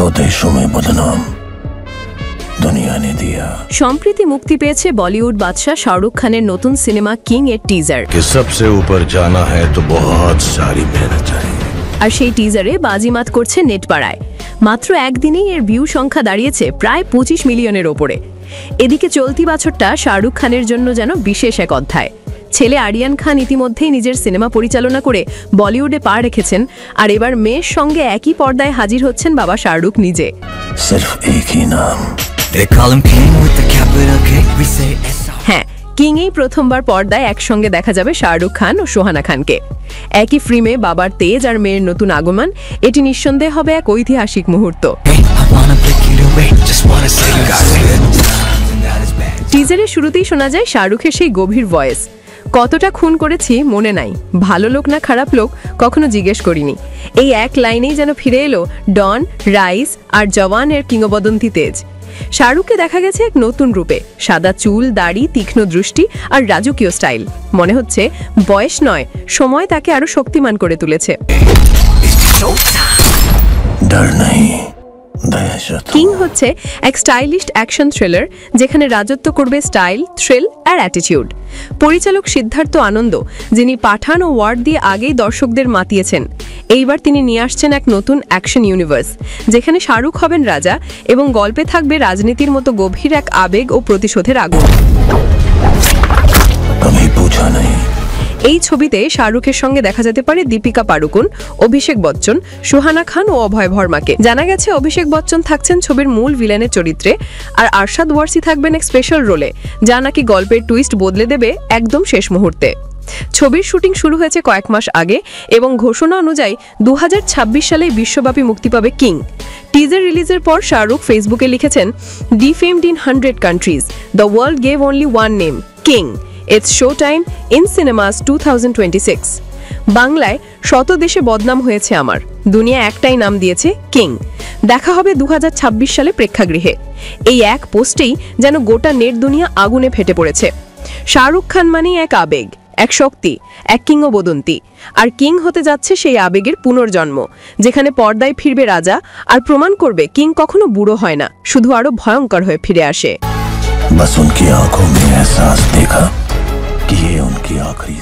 दो देशों में बदनाम दुनिया ने दिया। সম্প্রতি মুক্তি পেয়েছে বলিউড বাদশা শাহরুখ খানের নতুন সিনেমা কিং এর টিজার। कि सबसे ऊपर जाना है तो बहुत सारी मेहनत चाहिए। আর সেই টিজারে বাজিমাত করছে নেট পাড়ায়। মাত্র একদিনেই এর ভিউ সংখ্যা দাঁড়িয়েছে প্রায় 25 মিলিয়নের ওপরে। এদিকে চলতি বছরটা শাহরুখ খানের জন্য যেন বিশেষ এক অধ্যায়। ছেলে আরিয়ান খান ইতিমধ্যেই নিজের সিনেমা পরিচালনা করে বলিউডে পা রেখেছেন, আর এবার মেয়ের সঙ্গে একই পর্দায় হাজির হচ্ছেন বাবা শাহরুখ নিজে। सिर्फ एक ही नाम। হ্যাঁ, কিং এই প্রথমবার পর্দায় একসঙ্গে দেখা যাবে শাহরুখ খান ও সোহানা খানকে। একই ফ্রেমে বাবার তেজ আর মেয়ের নতুন আগমন, এটি নিঃসন্দেহে হবে এক ঐতিহাসিক মুহূর্ত। টিজারের শুরুতেই শোনা যায় শাহরুখের সেই গভীর ভয়েস। কতটা খুন করেছি মনে নাই, ভালো লোক না খারাপ লোক কখনো জিজ্ঞেস করিনি। এই এক লাইনেই যেন ফিরে এলো ডন, রাইস আর জওয়ানের কিংবদন্তি তেজ। শাহরুখকে দেখা গেছে এক নতুন রূপে, সাদা চুল, দাড়ি, তীক্ষ্ণ দৃষ্টি আর রাজকীয় স্টাইল। মনে হচ্ছে বয়স নয়, সময় তাকে আরো শক্তিমান করে তুলেছে। डर नहीं, কিং হচ্ছে এক স্টাইলিশ অ্যাকশন থ্রিলার, যেখানে রাজত্ব করবে স্টাইল, থ্রিল আর অ্যাটিটিউড। পরিচালক সিদ্ধার্থ আনন্দ, যিনি পাঠান ও ওয়ার দিয়ে আগেই দর্শকদের মাতিয়েছেন, এইবার তিনি নিয়ে আসছেন এক নতুন অ্যাকশন ইউনিভার্স, যেখানে শাহরুখ হবেন রাজা এবং গল্পে থাকবে রাজনীতির মতো গভীর এক আবেগ ও প্রতিশোধের আগুন। এই ছবিতে শাহরুখের সঙ্গে দেখা যেতে পারে দীপিকা পাড়ুকোন, অভিষেক বচ্চন, সুহানা খান ও অভয় ভার্মাকে। জানা গেছে অভিষেক বচ্চন থাকছেন ছবির মূল ভিলেনের চরিত্রে, আর আরশাদ ওয়ারসি থাকবেন এক স্পেশাল রোলে, যা নাকি গল্পের টুইস্ট বদলে দেবে একদম শেষ মুহূর্তে। ছবির শুটিং শুরু হয়েছে কয়েক মাস আগে এবং ঘোষণা অনুযায়ী 2026 সালে বিশ্বব্যাপী মুক্তি পাবে কিং। টিজার রিলিজের পর শাহরুখ ফেসবুকে লিখেছেন, ডিফেমড in 100 countries, the world gave only one name, King. It's showtime in cinemas 2026. বাংলায় শত দেশে বদনাম হয়েছে আমার, দুনিয়া একটাই নাম দিয়েছে কিং। দেখা হবে 2026 সালে প্রেক্ষাগৃহে। এই এক পোস্টেই যেন গোটা নেট দুনিয়া আগুনে ফেটে পড়েছে। শাহরুখ খান মানেই এক আবেগ, এক শক্তি, এক কিংবদন্তি। আর কিং হতে যাচ্ছে সেই আবেগের পুনর্জন্ম, যেখানে পর্দায় ফিরবে রাজা আর প্রমাণ করবে কিং কখনো বুড়ো হয় না, শুধু আরো ভয়ঙ্কর হয়ে ফিরে আসে। बस उनकी आंखों में एहसास देखा कि ये उनकी आखिरी